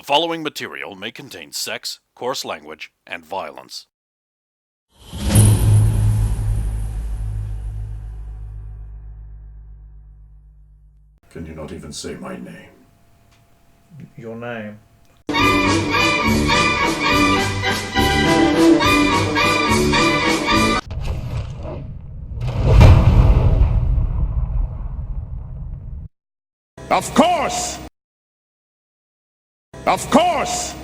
following material may contain sex, coarse language, and violence. Can you not even say my name? Your name? Of course! Of course!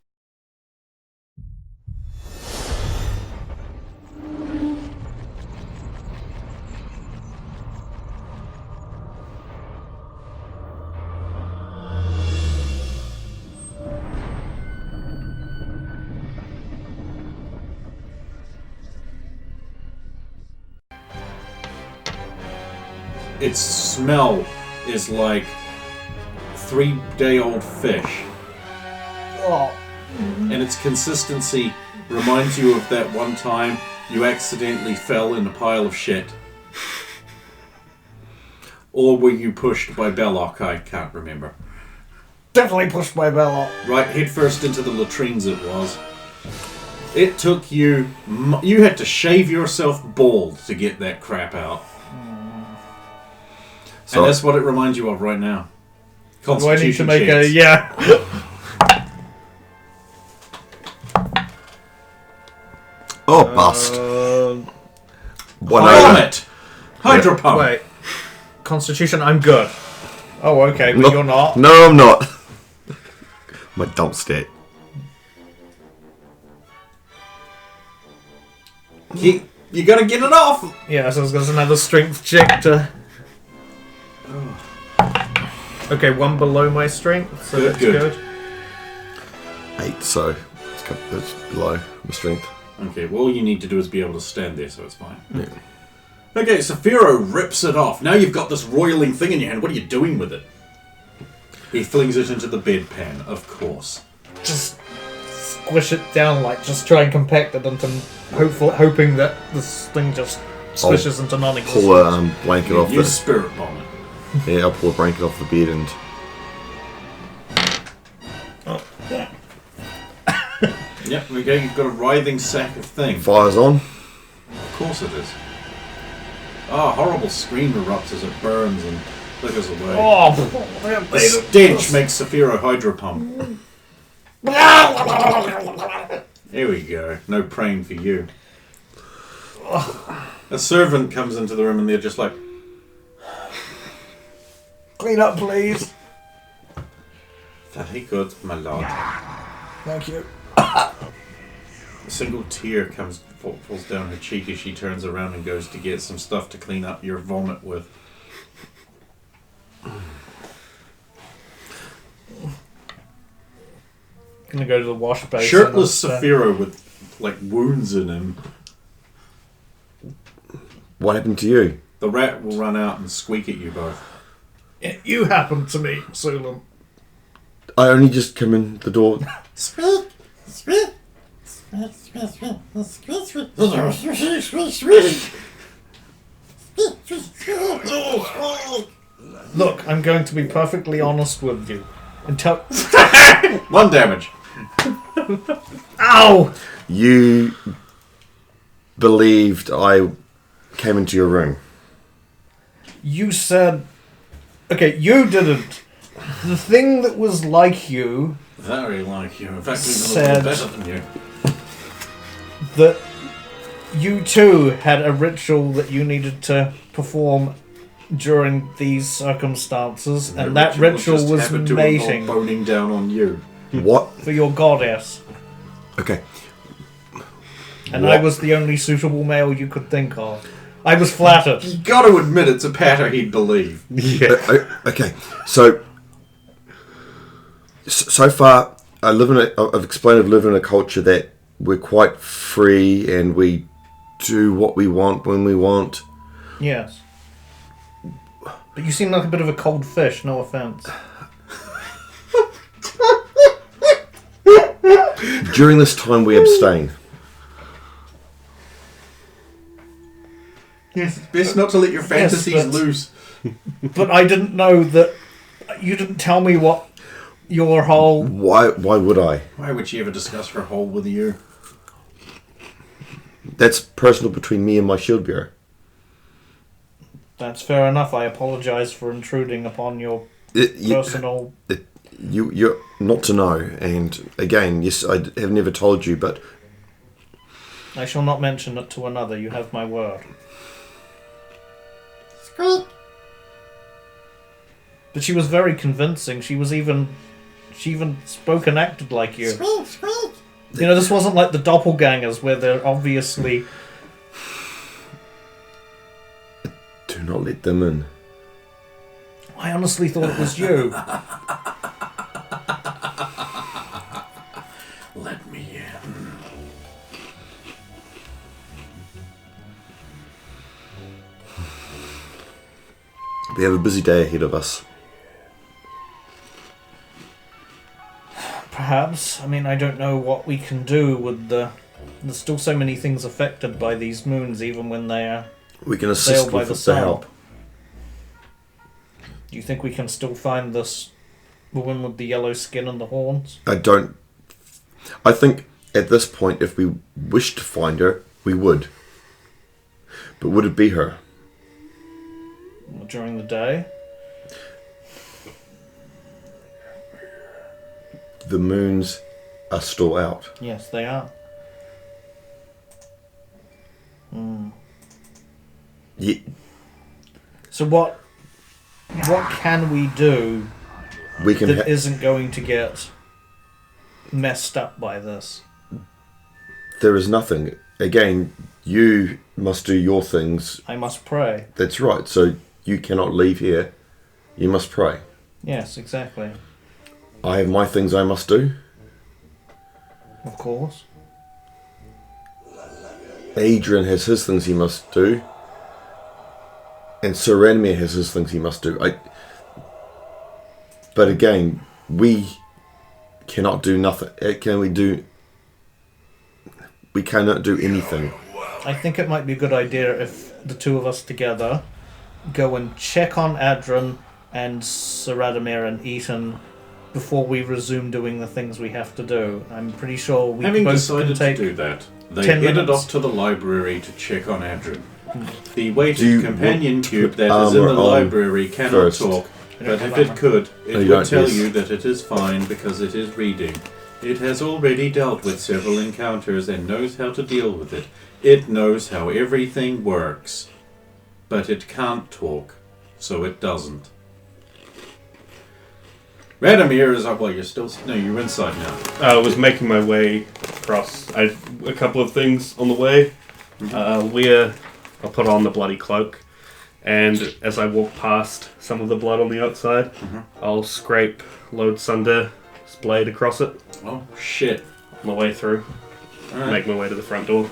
Its smell is like 3-day-old fish. Oh. And its consistency reminds you of that one time you accidentally fell in a pile of shit. Or were you pushed by Belloc? I can't remember. Definitely pushed by Belloc. Right, headfirst into the latrines it was. It took you... You had to shave yourself bald to get that crap out. So, and that's what it reminds you of right now. Do I need to make checks. a... Yeah. Oh, bust. Vomit! Hydropump! Wait. Constitution, I'm good. Oh, okay, but No, you're not. No, I'm not. My dump stat. You gotta get it off! Yeah, so there's another strength check to... Okay, one below my strength, so that's good. 8, so it's below my strength. Okay, well all you need to do is be able to stand there, so it's fine. Yeah. Okay, Saphiro rips it off. Now you've got this roiling thing in your hand. What are you doing with it? He flings it into the bedpan, of course. Just squish it down, like, just try and compact it into... hoping that this thing just squishes into non-existence. Pull a blanket off Use the... spirit bomb it. Yeah, I'll pull a blanket off the bed and... Oh, yeah. Yep, there we go. You've got a writhing sack of thing. Fire's on. Of course it is. Ah, a horrible scream erupts as it burns and flickers away. Oh, the stench makes Saphiro hydropump. Here we go. No praying for you. A servant comes into the room and they're just like... Clean up, please. Very good, my lord. Thank you. A single tear falls down her cheek as she turns around and goes to get some stuff to clean up your vomit with. Gonna go to the wash basin. Shirtless Saphiro with like wounds in him. What happened to you? The rat will run out and squeak at you both. Yeah, you happened to me, Sulam. I only just come in the door. Squeak! Squeak! Look, I'm going to be perfectly honest with you. Until 1 damage. Ow! You believed I came into your room. You said... Okay, you didn't. The thing that was like you... Very like you. In fact, even a said little better than you. That you too had a ritual that you needed to perform during these circumstances, and that ritual was mating boning down on you. What? for your goddess. Okay. And I was the only suitable male you could think of. I was flattered. You got to admit, it's a patter he'd believe. Yeah. Okay. So far, I've explained I've lived in a culture that we're quite free and we do what we want when we want. Yes. But you seem like a bit of a cold fish, no offense. During this time, we abstain. Yes, it's best not to let your fantasies loose. But I didn't know that... You didn't tell me what your whole... Why would I? Why would she ever discuss her hole with you? That's personal between me and my shield bearer. That's fair enough. I apologise for intruding upon your personal... You're not to know. And again, yes, I have never told you, but... I shall not mention it to another. You have my word. Squeak. But she was very convincing. She even spoke and acted like you. Squeak, squeak. You know, this wasn't like the doppelgangers where they're obviously... Do not let them in. I honestly thought it was you. Let me in. We have a busy day ahead of us. Perhaps. I mean, I don't know what we can do with the... There's still so many things affected by these moons, even when they are We can assist sailed by with the the sun. help. Do you think we can still find this woman with the yellow skin and the horns? I think at this point, if we wished to find her, we would. But would it be her? During the day? The moons are still out. Yes, they are. Yeah, So what can we do we can. that isn't going to get messed up by this? There is nothing. Again, you must do your things. I must pray. That's right. So you cannot leave here. You must pray. Yes, exactly. I have my things I must do. Of course. Adrian has his things he must do. And Sir Ranmir has his things he must do. But again, we cannot do nothing. We cannot do anything. I think it might be a good idea if the two of us together go and check on Adran and Sir Radimir and Eaton before we resume doing the things we have to do. I'm pretty sure we Having both decided can take to do that, they 10 headed minutes. off to the library to check on Adrian. The weighted Do you companion want to cube put that is in armor the on library cannot first? talk, I don't but have if it armor. could, No, it you would don't, tell yes. you that it is fine because it is reading. It has already dealt with several encounters and knows how to deal with it. It knows how everything works. But it can't talk, so it doesn't. Radimir is up. Well, you're still. No, you're inside now. I was making my way across. I had a couple of things on the way. Where I'll put on the bloody cloak, and as I walk past some of the blood on the outside, I'll scrape Lord Sunder's blade across it Oh, shit. on my way through. Alright. Make my way to the front door.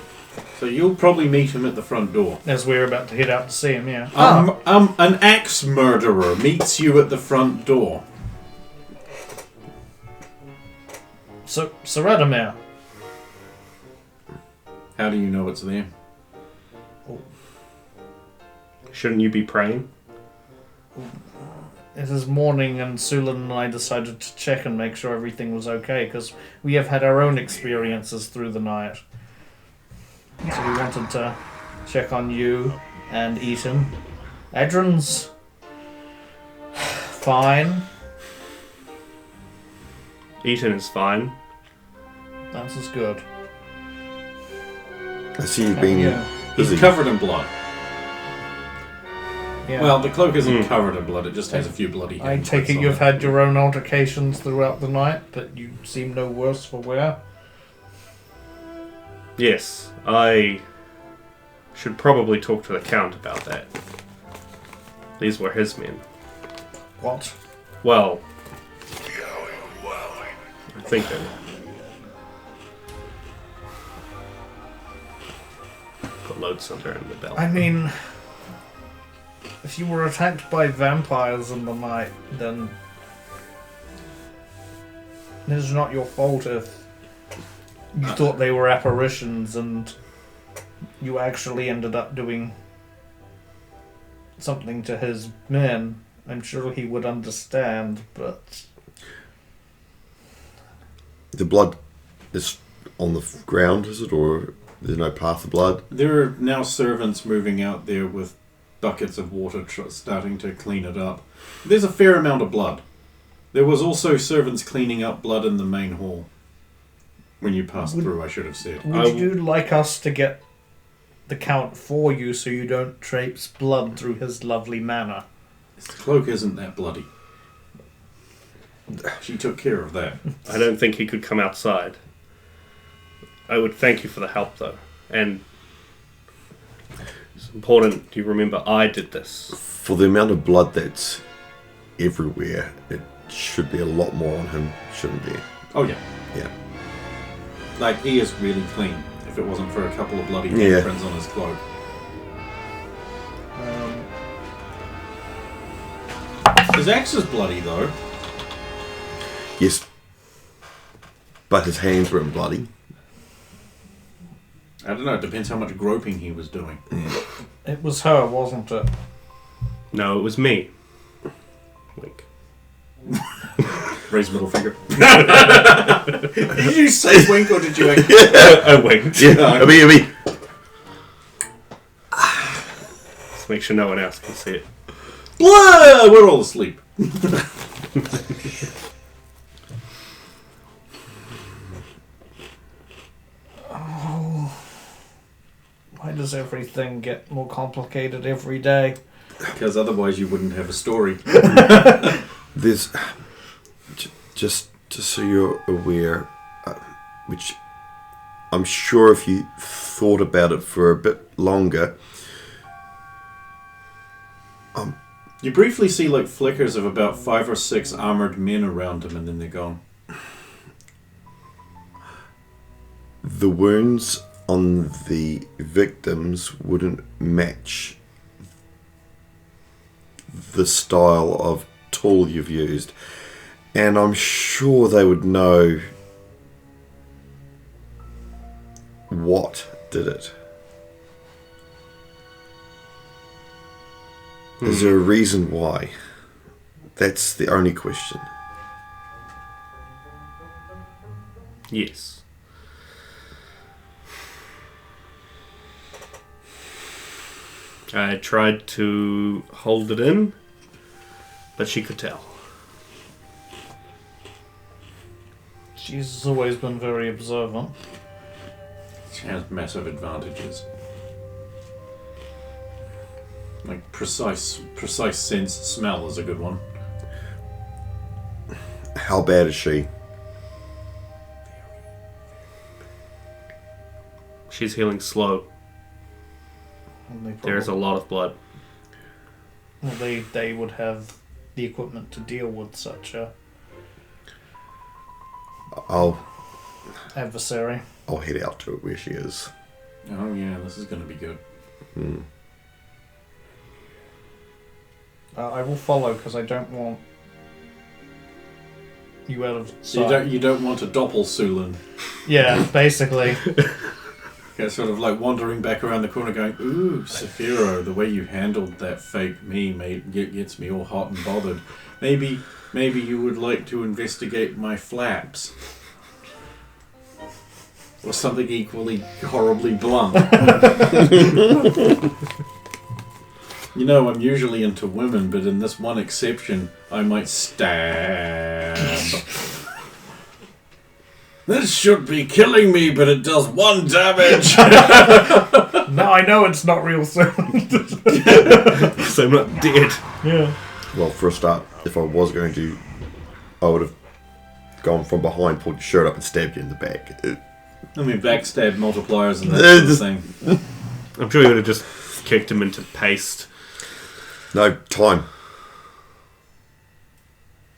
So you'll probably meet him at the front door. As we're about to head out to see him, yeah. An axe murderer meets you at the front door. So, Sir Radimir, How do you know it's them? Shouldn't you be praying? it is morning and Sulan and I decided to check and make sure everything was okay because we have had our own experiences through the night. So we wanted to check on you and Eaton. Adran's fine. Eaton is fine. That's as good. I see you've been Yeah. busy. He's covered in blood. Yeah. Well, the cloak isn't covered in blood, it just has a few bloody I handprints take it on you've had your own altercations throughout the night, but you seem no worse for wear. Yes, I should probably talk to the Count about that. These were his men. What? Well, I think they were. Put Lord Sunder in the belt. I mean, if you were attacked by vampires in the night, then it is not your fault if you thought they were apparitions and you actually ended up doing something to his men. I'm sure he would understand, but The blood is on the ground, is it, or there's no path of blood? There are now servants moving out there with buckets of water starting to clean it up. There's a fair amount of blood. There was also servants cleaning up blood in the main hall. When you passed through, I should have said. Would you like us to get the Count for you so you don't traipse blood through his lovely manor? His cloak isn't that bloody. She took care of that. I don't think he could come outside. I would thank you for the help, though. And it's important you remember I did this. For the amount of blood that's everywhere, it should be a lot more on him, shouldn't there? Oh, yeah. Yeah. Like, he is really clean, if it wasn't for a couple of bloody handprints on his cloak. His axe is bloody, though. Yes. But his hands weren't bloody. I don't know, it depends how much groping he was doing. It was her, wasn't it? No, it was me. Wink. Raise middle finger. Did you say wink or did you actually? I winked. Yeah, I mean, Just make sure no one else can see it. Blah! We're all asleep. Why does everything get more complicated every day? Because otherwise you wouldn't have a story. there's... Just so you're aware, which I'm sure if you thought about it for a bit longer... You briefly see like flickers of about 5 or 6 armoured men around him and then they're gone. The wounds on the victims wouldn't match the style of tool you've used. And I'm sure they would know what did it. Is there a reason why? That's the only question. Yes. I tried to hold it in, but she could tell. She's always been very observant. She has massive advantages. Like precise sense smell is a good one. How bad is she? She's healing slow. There's a lot of blood. Well, they would have the equipment to deal with such a adversary. I'll head out to it where she is. Oh yeah, this is going to be good. I will follow because I don't want you out of sight. You don't want a doppelsulin. Yeah, basically. Okay, sort of like wandering back around the corner going, ooh, Saphiro, the way you handled that fake me gets me all hot and bothered. Maybe you would like to investigate my flaps. Or something equally horribly blunt. You know, I'm usually into women, but in this one exception, I might stab. This should be killing me, but it does 1 damage. Now I know it's not real soon. So I'm not dead. Yeah. Well, for a start, if I was going to, I would have gone from behind, pulled your shirt up and stabbed you in the back. I mean, backstab multipliers and that sort of thing. I'm sure you would have just kicked him into paste. No, time.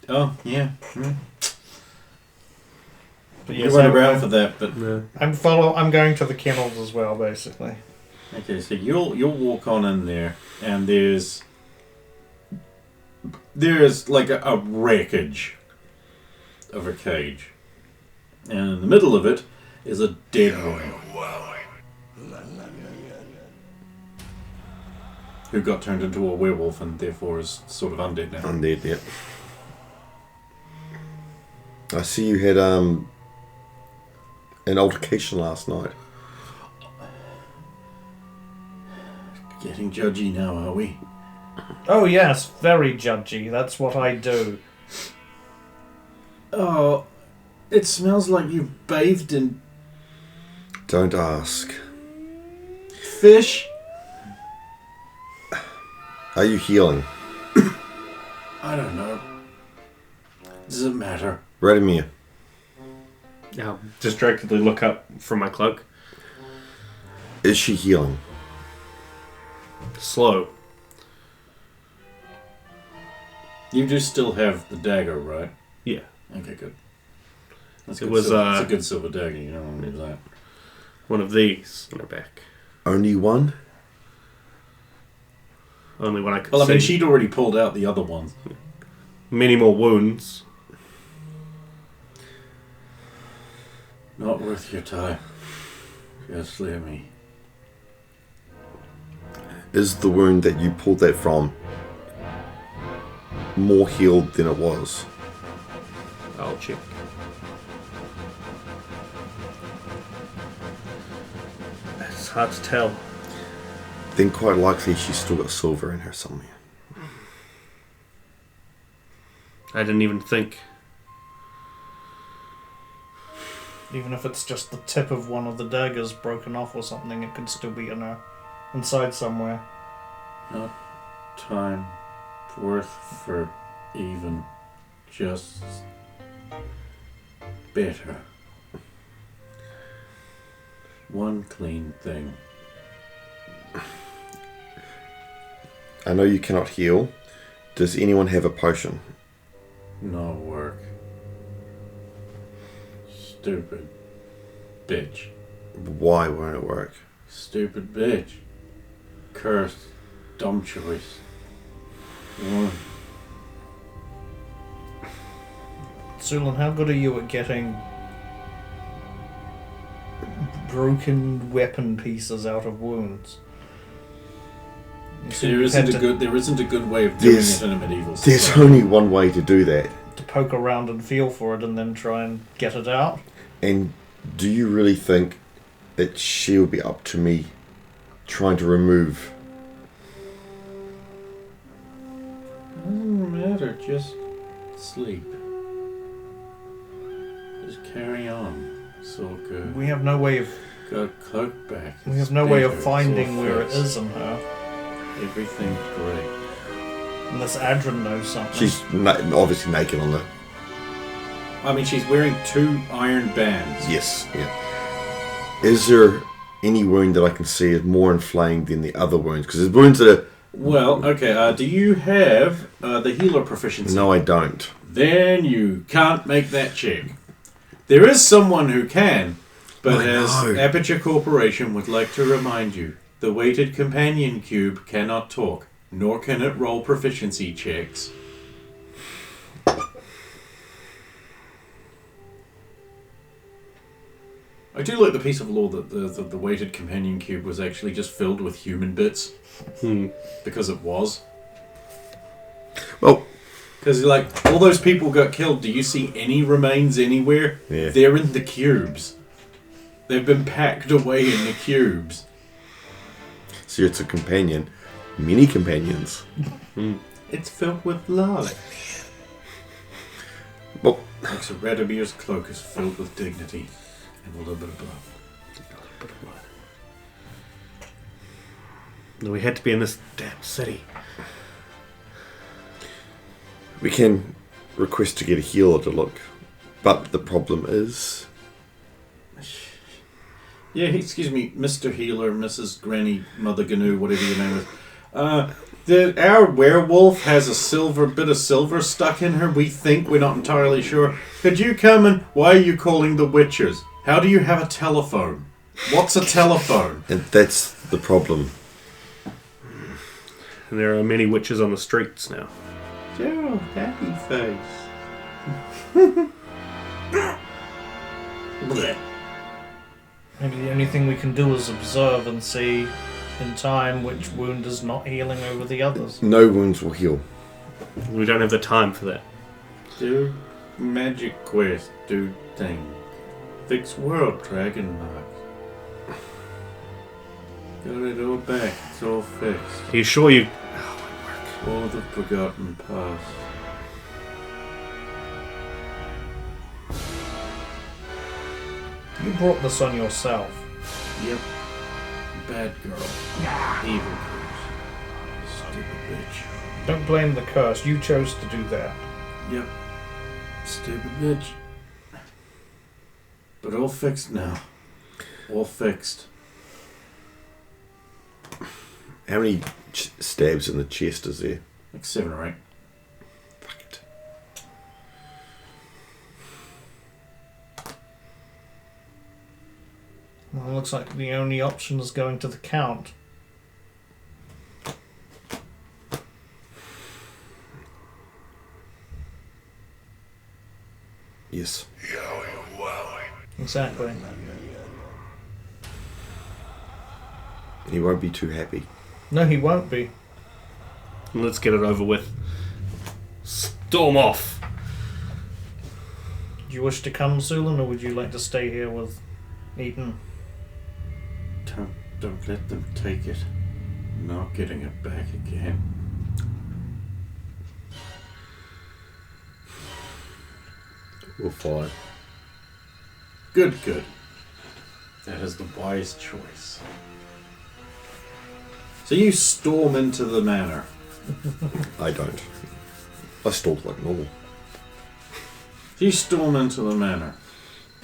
Oh, yeah. But You yes, went around for that, but... No. I'm going to the kennels as well, basically. Okay, so you'll walk on in there, and there's like a wreckage of a cage. And in the middle of it is a dead woman. Who got turned into a werewolf and therefore is sort of undead now. Undead, yeah. I see you had an altercation last night. Getting judgy now, are we? Oh yes, very judgy. That's what I do. Oh, it smells like you bathed in Don't ask. fish. Are you healing? I don't know. Does it matter? Radomir. I'll distractedly look up from my cloak. Is she healing? Slow. You do still have the dagger, right? Yeah. Okay, good. That's It good was, silver, it's a good silver dagger. You don't want to lose that. One of these on her back. Only one? Only one I could Well, I see. mean, she'd already pulled out the other ones. Many more wounds. Not worth your time. Just leave me. Is the wound that you pulled that from more healed than it was? I'll check. It's hard to tell. Then quite likely she's still got silver in her somewhere. I didn't even think. Even if it's just the tip of one of the daggers broken off or something, it could still be in her inside somewhere. Not time worth for even just better. One clean thing. I know you cannot heal. Does anyone have a potion? No work. Stupid bitch. Why won't it work? Stupid bitch. Cursed. Dumb choice. One. Sulan, how good are you at getting broken weapon pieces out of wounds? There isn't a good way of doing it in a medieval society. There's only one way to do that. To poke around and feel for it and then try and get it out? And do you really think that she'll be up to me trying to remove? Doesn't matter, just sleep. Just carry on. It's all good. We have no way of Got cloak back. we It's have no way of better, it's finding all where it fixed. is in her. Everything's great. Unless Adrian knows something. She's obviously naked on the... I mean, she's wearing 2 iron bands. Yes, yeah. Is there any wound that I can see is more inflamed than the other wounds? Because there's wounds that are... Well, okay, do you have the healer proficiency? No, I don't. Then you can't make that check. There is someone who can, but I as know. Aperture Corporation would like to remind you, the weighted companion cube cannot talk, nor can it roll proficiency checks. I do like the piece of law that the weighted companion cube was actually just filled with human bits. Because it was. Well... Because, like, all those people got killed. Do you see any remains anywhere? Yeah. They're in the cubes. They've been packed away in the cubes. So it's a companion. Many companions. It's filled with love. Well, Like Sir Radomir's cloak is filled with dignity and a little bit of blood. We had to be in this damn city. we can request to get a healer to look. But the problem is... Yeah, excuse me, Mr. Healer, Mrs. Granny, Mother Gnu, whatever your name is. Our werewolf has a bit of silver stuck in her. We think, we're not entirely sure. Could you come and... Why are you calling the witchers? How do you have a telephone? What's a telephone? And that's the problem. And there are many witches on the streets now. Gerald, happy face. Blech. Maybe the only thing we can do is observe and see in time which wound is not healing over the others. No wounds will heal. We don't have the time for that. Do magic quest, do thing. Fix world, dragon mark. Got it all back. It's all fixed. Are you sure you... All the forgotten past. You brought this on yourself. Yep. Bad girl. Evil curse. Stupid bitch. Don't blame the curse. You chose to do that. Yep. Stupid bitch. But all fixed now. All fixed. How many stabs in the chest is there? Like 7 or 8. Fuck it. Well, it looks like the only option is going to the Count. Yes. Exactly. He won't be too happy. No, he won't be. Let's get it over with. Storm off! Do you wish to come, Sulan, or would you like to stay here with Eaton? Don't let them take it. I'm not getting it back again. We'll follow. Good. That is the wise choice. So you storm into the manor. I don't. I stalk like normal. You storm into the manor.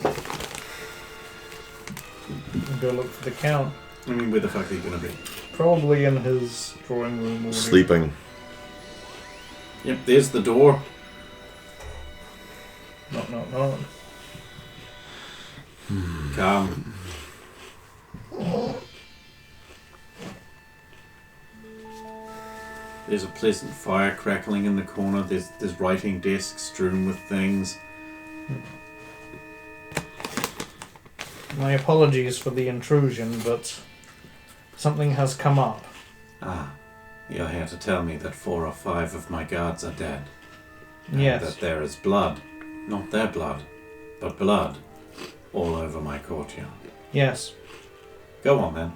And go look for the Count. I mean, where the fuck are you going to be? Probably in his drawing room or Sleeping. Yep, there's the door. Not. Come. There's a pleasant fire crackling in the corner. There's writing desks strewn with things. My apologies for the intrusion, but something has come up. Ah, you're here to tell me that 4 or 5 of my guards are dead. And Yes. that there is blood. Not their blood, but blood all over my courtyard. Yes. Go on then.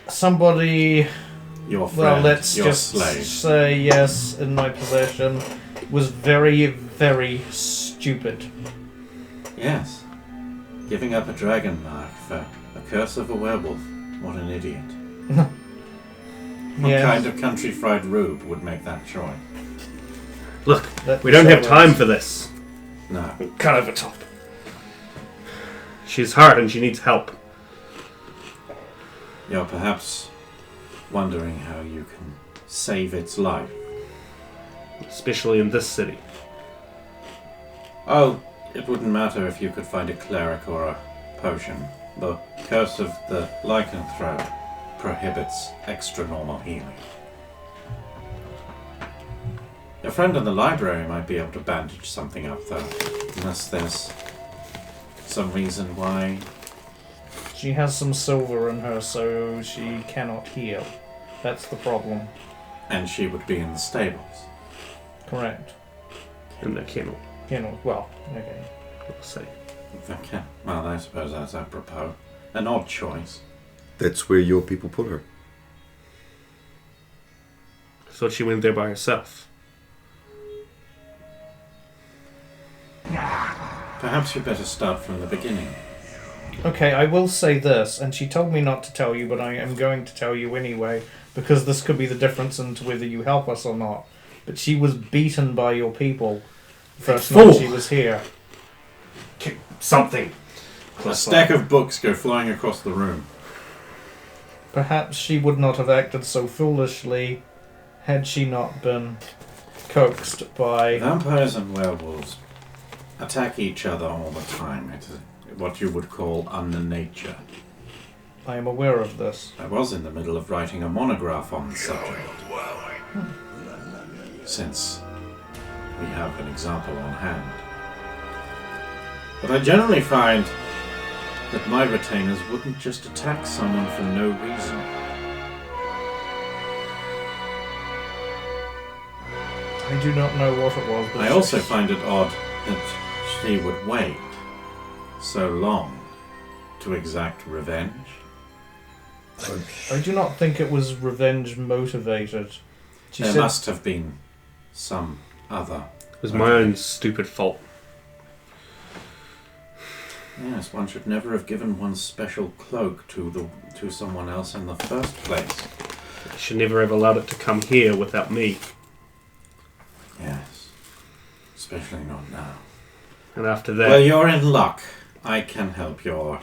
Somebody, Your friend, well, let's your just slave. say yes, in my possession, was very, very stupid. Yes. Giving up a dragon mark for a curse of a werewolf. What an idiot. What Yes. kind of country fried rube would make that choice? Look, That we don't have so time is. for this. No. Cut over top. She's hurt and she needs help. You're perhaps wondering how you can save its life. Especially in this city. Oh, it wouldn't matter if you could find a cleric or a potion. The curse of the lycanthrope prohibits extra-normal healing. Your friend in the library might be able to bandage something up, though. Unless there's some reason why. She has some silver in her, so she cannot heal. That's the problem. And she would be in the stables. Correct. In the kennel, Well, okay. we'll say. Okay. Well, I suppose that's apropos. An odd choice. That's where your people put her. I thought she went there by herself. Perhaps you better start from the beginning. Okay, I will say this, and she told me not to tell you, but I am going to tell you anyway, because this could be the difference into whether you help us or not. But she was beaten by your people the first night she was here. Something. A stack of books go flying across the room. Perhaps she would not have acted so foolishly had she not been coaxed by... Vampires and werewolves attack each other all the time. It is what you would call nature. I am aware of this. I was in the middle of writing a monograph on the subject. Since we have an example on hand. But I generally find that my retainers wouldn't just attack someone for no reason. I do not know what it was, but I also find it odd that she would wait so long to exact revenge? I do not think it was revenge motivated. She There said, must have been some other. It was my own stupid fault. Yes, one should never have given one's special cloak to someone else in the first place. I should never have allowed it to come here without me. Yes. Especially not now. And after that... Well, you're in luck. I can help your...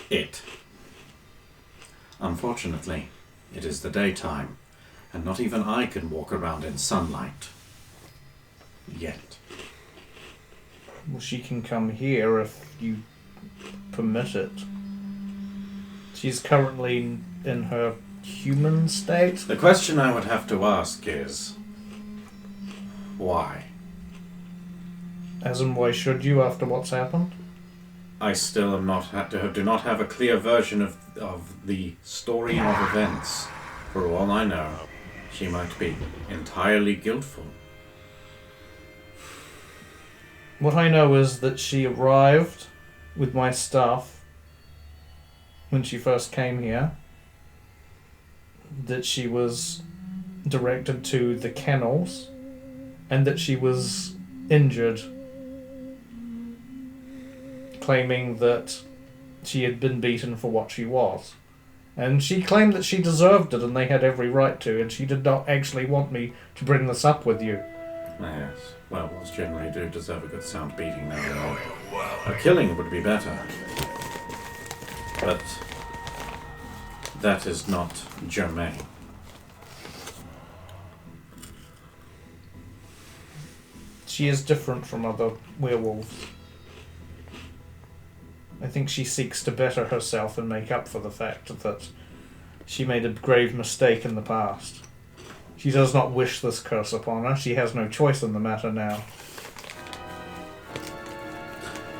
it. Unfortunately, it is the daytime, and not even I can walk around in sunlight. Yet. well, she can come here if you permit it. She's currently in her human state. The question I would have to ask is... why? As in, why should you after what's happened? I still do not have a clear version of the story of events. For all I know, she might be entirely guiltful. What I know is that she arrived with my stuff when she first came here. That she was directed to the kennels, and that she was injured, claiming that she had been beaten for what she was. And she claimed that she deserved it and they had every right to, and she did not actually want me to bring this up with you. Yes, werewolves generally do deserve a good sound beating now and then. A killing would be better. But that is not germane. She is different from other werewolves. I think she seeks to better herself and make up for the fact that she made a grave mistake in the past. She does not wish this curse upon her. She has no choice in the matter now.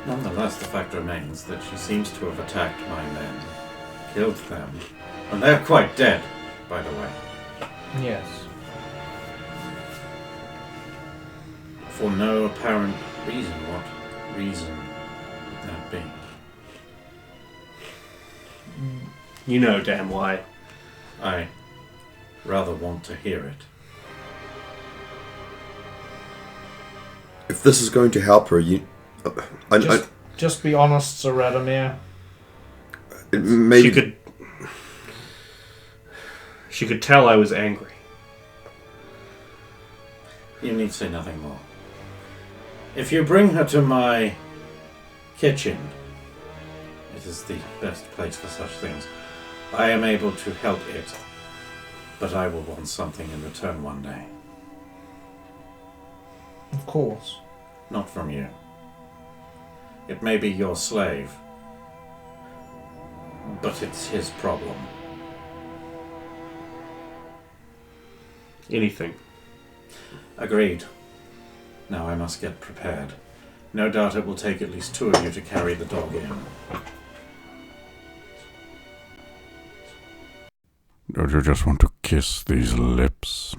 Nonetheless, the fact remains that she seems to have attacked my men, killed them, and they're quite dead, by the way. Yes. For no apparent reason. What reason would that be? You know damn why. I rather want to hear it. If this is going to help her, Just be honest, Sir Radomir. maybe She could tell I was angry. You need say nothing more. If you bring her to my kitchen, it is the best place for such things. I am able to help it, but I will want something in return one day. Of course. Not from you. It may be your slave, but it's his problem. Anything. Agreed. Now I must get prepared. No doubt it will take at least 2 of you to carry the dog in. Don't you just want to kiss these lips?